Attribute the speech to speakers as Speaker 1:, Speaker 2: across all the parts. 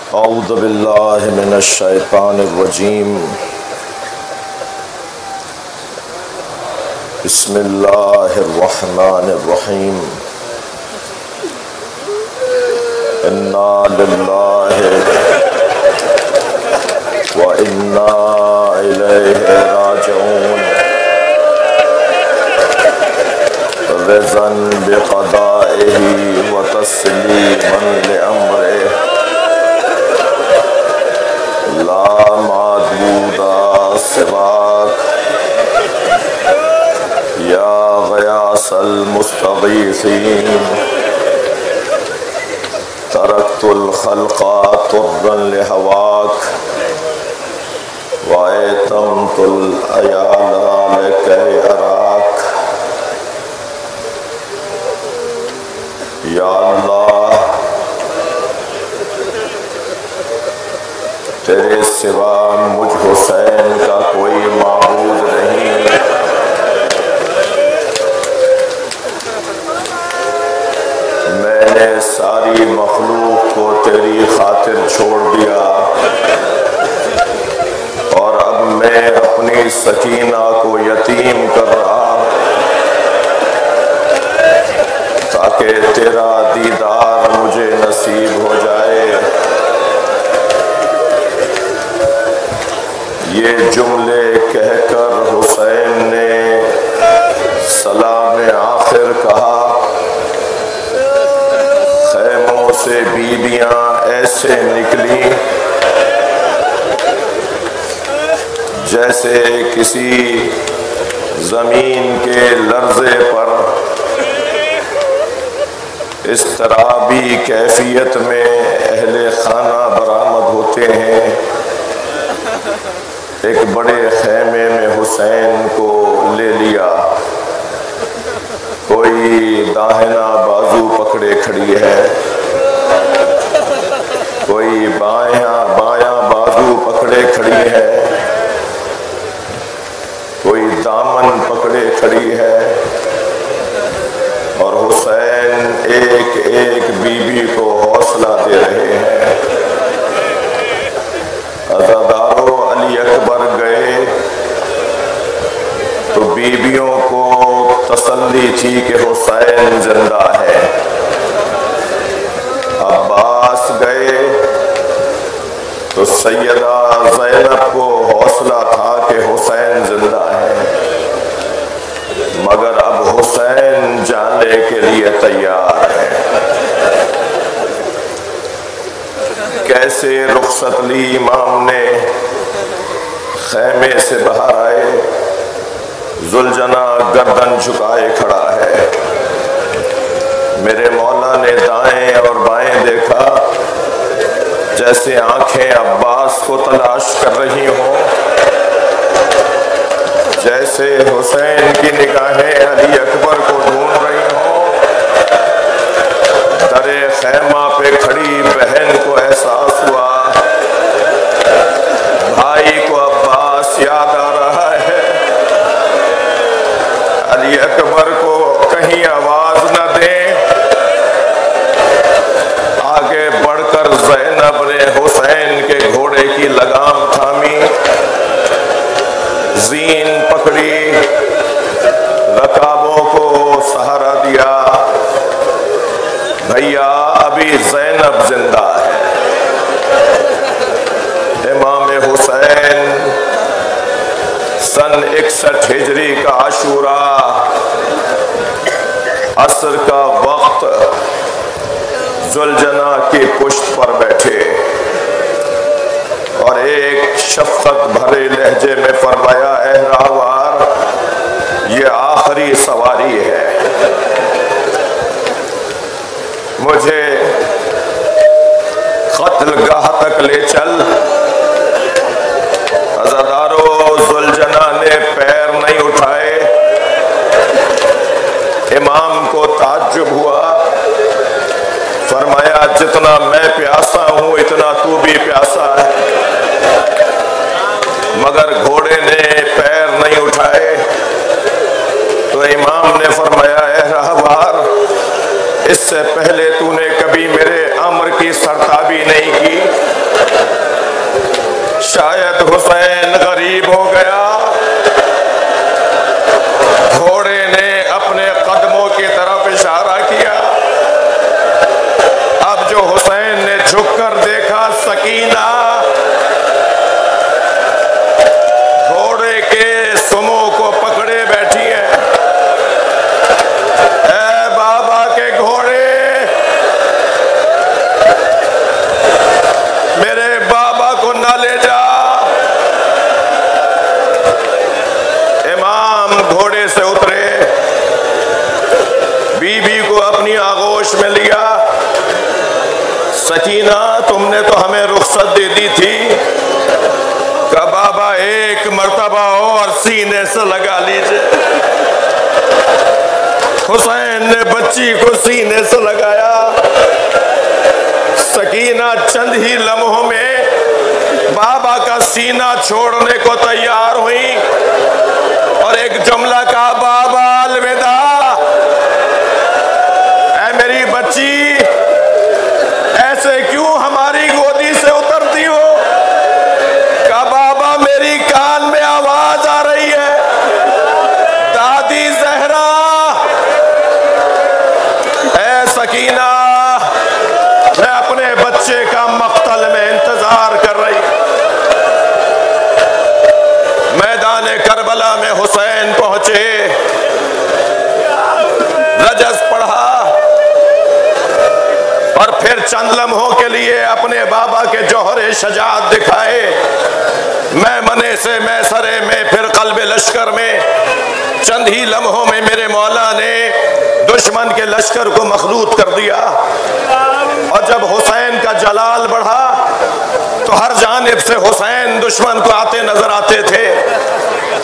Speaker 1: औज़ु बिल्लाहि मिनश शैतानिर रजीम। बिस्मिल्लाहिर रहमानिर रहीम। इन्ना लिल्लाहि व इन्ना इलैहि राजिऊन। रिज़न बिक़दाइही व तस्लीमन लिअम्रिही। ला मादूदा सिवाक या गयासल मुस्तगीसीन। तरक्तुल खल्क़ा तुर्रन लिहवाक व अतमतुल अयाला लिकय अराक। या अल्लाह, तेरे सिवा मुझ हुसैन का कोई माबूद नहीं। मैंने सारी मखलूक को तेरी खातिर छोड़ दिया और अब मैं अपनी सकीना को यतीम कर रहा ताकि तेरा दीदार मुझे नसीब हो जाए। ये जुमले कहकर हुसैन ने सलाम आखिर कहा। खैमों से बीबियां ऐसे निकली जैसे किसी जमीन के लर्जे पर इस तरह भी कैफियत में अहले खाना बरामद होते हैं। एक बड़े खैमे में हुसैन को ले लिया। कोई दाहिना बाजू पकड़े खड़ी है, कोई बायां बाजू पकड़े खड़ी है, कोई दामन पकड़े खड़ी है और हुसैन एक एक बीबी को हौसला दे रहे हैं। अज़ादारो अली अकबर गए तो बीबियों को तसल्ली थी कि हुसैन जिंदा है। अब्बास गए तो सैयदा ज़ैनब को हौसला था कि हुसैन जिंदा है, मगर अब हुसैन जाने के लिए तैयार है। कैसे रुखसत ली इमाम ने, खैमे से बाहर आए। जुलजना गर्दन झुकाए खड़ा है। मेरे मौला ने दाएं और बाएं देखा जैसे आंखें अब्बास को तलाश कर रही हों, जैसे हुसैन की निगाहें अली अकबर को ढूंढ रही हों। दरे खैमा पे खड़ी बहन को एहसास हुआ भाई को अब्बास याद आ रहा है। अली अकबर को कहीं आवाज न दे। आगे बढ़कर ज़ैनब ने हुसैन के घोड़े की लगाम थामी, जीन पकड़ी, रकाबों को सहारा दिया। भैया अभी ज़ैनब जिंदा है। इमाम हुसैन सन 61 हिजरी का आशूरा, असर का वक्त, जुलजना की पुश्त पर बैठे और एक शफकत भरे लहजे में फरमाया, ऐ राहवार, ये आखिरी सवारी है। मुझे कत्लगाह तक ले चल। अज़ादारो जुलजना ने पैर नहीं उठाए। इमाम को ताज्जुब हुआ। फरमाया, जितना मैं प्यासा हूं इतना तू भी प्यासा है। मगर घोड़े ने पैर नहीं उठाए तो इमाम ने फरमाया, ऐ रहवार, इससे पहले तूने कभी मेरे अम्र की सरताबी नहीं की। शायद हुसैन गरीब हो गया। घोड़े ने अपने कदमों की तरफ इशारा किया। अब जो हुसैन ने झुककर देखा, सकीना घोड़े के सुमो को पकड़े बैठी है। ऐ बाबा के घोड़े, मेरे बाबा को ना ले जा। इमाम घोड़े से उतरे, बीबी को अपनी आगोश में लिया। सकीना, तुमने तो हमें रुखसत दे दी थी कि बाबा एक मर्तबा और सीने से लगा लीजिए। हुसैन ने बच्ची को सीने से लगाया। सकीना चंद ही लम्हों में बाबा का सीना छोड़ने को तैयार हुई और एक जुमला कहा, बाबा अलविदा। ऐ मेरी बच्ची, ऐसे क्यों हमारी गोदी से उतरती हो? कहा, बाबा मेरी कान में आवाज आ रही है, दादी जहरा। ऐ सकीना, मैं अपने बच्चे का मक्तल में इंतजार कर रही। मैदान करबला में हुसैन पहुंचे, रजस पढ़ा और फिर चंद लम्हों के लिए अपने बाबा के जौहरे शजात दिखाए। मैं मने से मैं सरे में, फिर कल्बे लश्कर में। चंद ही लम्हों में मेरे मौला ने दुश्मन के लश्कर को मखलूत कर दिया। और जब हुसैन का जलाल बढ़ा तो हर जानिब से हुसैन दुश्मन को आते नजर आते थे।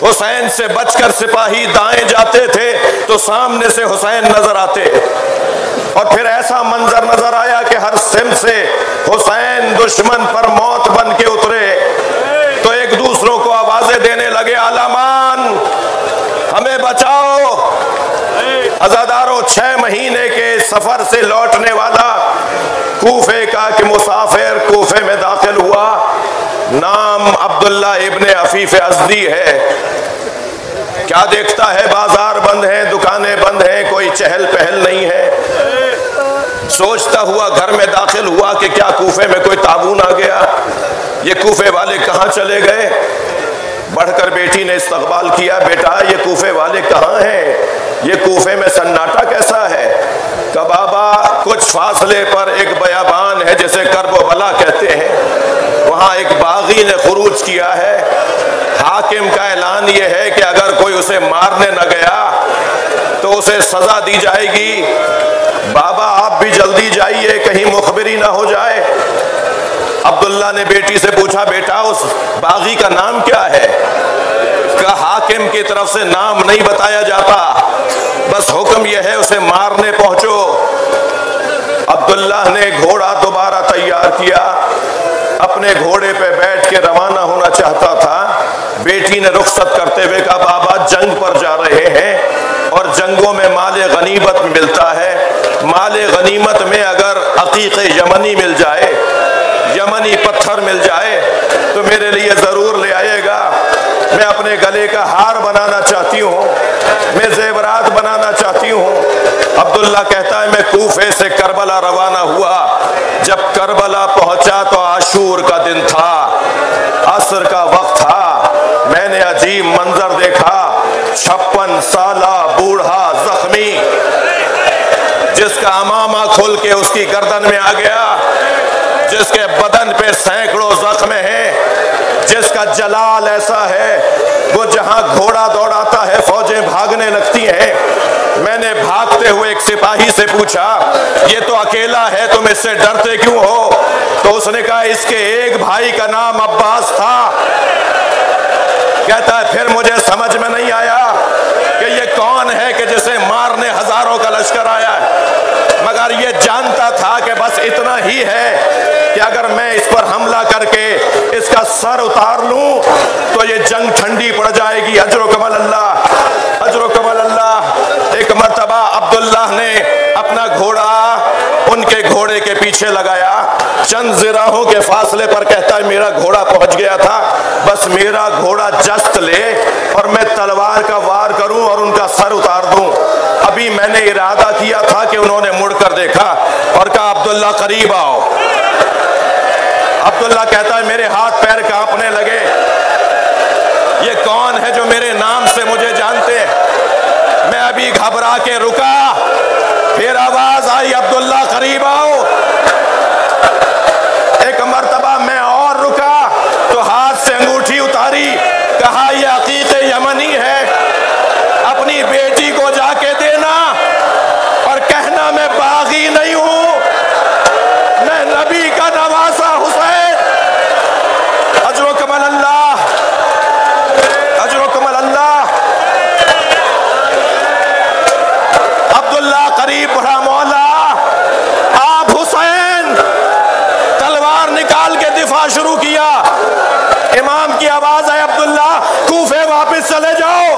Speaker 1: हुसैन से बचकर सिपाही दाएं जाते थे तो सामने से हुसैन नजर आते। और फिर ऐसा मंजर नजर आया कि हर सिम से हुसैन दुश्मन पर मौत बन के उतरे। तो एक दूसरों को आवाजें देने लगे, आलामान हमें बचाओ। अज़ादारों, 6 महीने के सफर से लौटने वाला कूफे का कि मुसाफिर कूफे में दाखिल हुआ। नाम अब्दुल्ला इब्ने अफीफ अज़दी है। क्या देखता है, बाजार बंद है, दुकानें बंद हैं, कोई चहल पहल नहीं है। सोचता हुआ घर में दाखिल हुआ कि क्या कूफे में कोई ताबून आ गया, ये कूफे वाले कहाँ चले गए। बढ़कर बेटी ने इस्तकबाल किया, बेटा ये कूफे वाले कहाँ हैं, ये कूफे में सन्नाटा कैसा है। का बाबा कुछ फासले पर एक बयाबान है जिसे करबला कहते हैं, वहाँ एक बागी ने खुरूज किया है। हाकिम का ऐलान ये है कि अगर कोई उसे मारने न गया तो उसे सजा दी जाएगी। बाबा आप भी जल्दी जाइए, कहीं मुखबिरी ना हो जाए। अब्दुल्ला ने बेटी से पूछा, बेटा उस बागी का नाम क्या है। का हाकिम की तरफ से नाम नहीं बताया जाता, बस हुक्म यह है उसे मारने पहुंचो। अब्दुल्ला ने घोड़ा दोबारा तैयार किया, अपने घोड़े पे बैठ के रवाना होना चाहता था। बेटी ने रुखसत करते हुए कहा, बाबा जंग पर जा रहे हैं और जंगों में माले गनीमत मिलता है। माले गनीमत में अगर अकीक़ यमनी मिल जाए, यमनी पत्थर मिल जाए तो मेरे लिए जरूर ले आएगा। मैं अपने गले का हार बनाना चाहती हूँ, मैं जेवरात बनाना चाहती हूँ। अब्दुल्ला कहता है, मैं कूफे से करबला रवाना हुआ। जब करबला पहुंचा तो आशूर का दिन था, असर का वक्त था। मैंने अजीब मंजर देखा, 56 साला बूढ़ा जख्मी जिसका अमामा खोल के उसकी गर्दन में आ गया, जिसके बदन पे सैकड़ों जख्म हैं, जिसका जलाल ऐसा है वो जहां घोड़ा दौड़ाता है फौजें भागने लगती हैं। मैंने भागते हुए एक सिपाही से पूछा, ये तो अकेला है, तुम इससे डरते क्यों हो। तो उसने कहा, इसके एक भाई का नाम अब्बास था। कहता है, फिर मुझे समझ में नहीं आया कि ये कौन है कि जिसे मारने हजारों का लश्कर आया है, मगर ये जानता था कि बस इतना ही है कि अगर मैं इस पर हमला करके इसका सर उतार लूं तो ये जंग ठंडी पड़ जाएगी। अजरो कमल अल्लाह, अजरो कमल अल्लाह। एक मर्तबा अब्दुल्लाह ने अपना घोड़ा उनके घोड़े के पीछे लगाया, चंद जिराहों के फासले पर कहता है मेरा घोड़ा पहुंच गया था, बस मेरा घोड़ा जस्त ले और मैं तलवार का वार करूं और उनका सर उतार दूं। अभी मैंने इरादा किया था कि उन्होंने मुड़कर देखा और कहा अब्दुल्ला करीब आओ। अब्दुल्ला कहता है मेरे हाथ पैर कांपने लगे, ये कौन है जो मेरे नाम से मुझे जानते हैं। मैं अभी घबरा के रुका, फिर आवाज आई अब्दुल्ला करीब आओ। एक मर्तबा मैं और रुका तो हाथ से अंगूठी उतारी, कहा यह अकीक़े यमनी है, अपनी बेटी को जाके देना और कहना मैं बागी नहीं हूं, मैं नबी का नवासा हुसैन। अजरो कमल अल्लाह, अजरो कमल अल्लाह। अब्दुल्ला करीब बढ़ा, मौला आप हुसैन। तलवार निकाल के दिफा शुरू किया। इमाम की आवाज है अब्दुल्ला कूफे वापस चले जाओ।